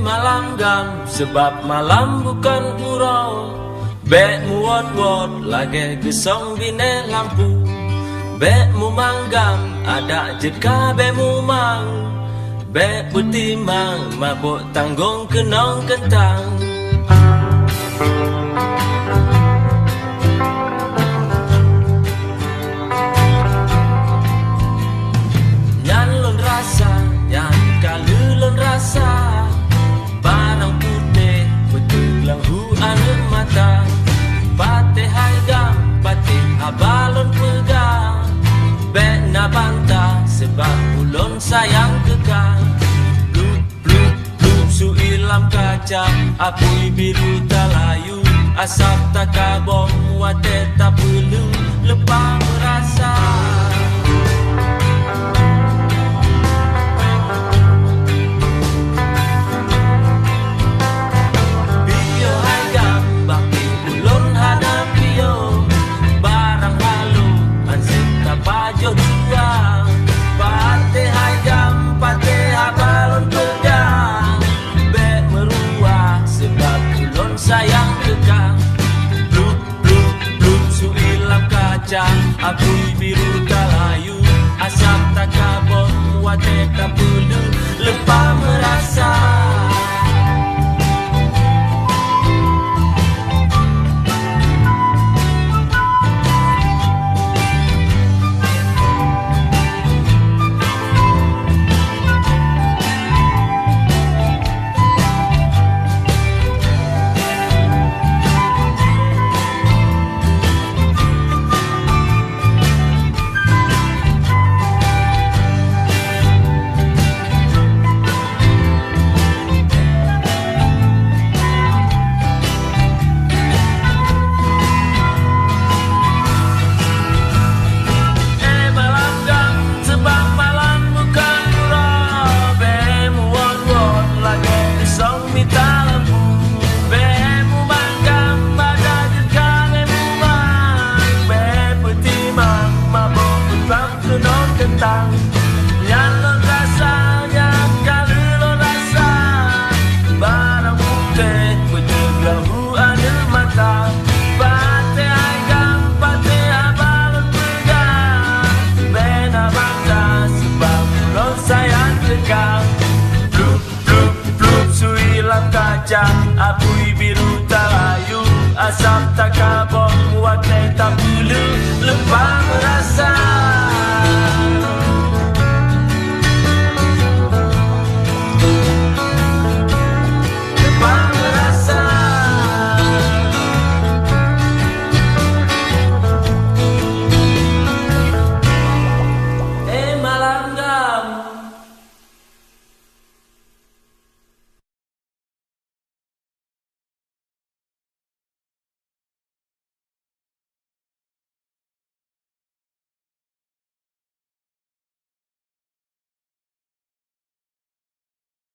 Malam gam sebab malam bukan urang. Bek mu wot-wot lagi gesong bine lampu. Bek mu manggam ada jeka bek mu mang. Bek putih mang mabuk tanggung kenong kentang. Nyan lon rasa, nyan kalulon rasa. Barang putih betul hu anu mata. Pate haigam, pate abalon pegang. Bek na banta sebab ulon sayang kekang. Blup blup blup su ilam kaca, apui biru talayu. Asap tak kabong wate tak perlu lepas merasa. Sayang kekang, blup blup blup su ilam kaca, apui biru talayu, asap tak kabong wate tak perlu lepas merasa. Apui biru talayu, asap tak kabong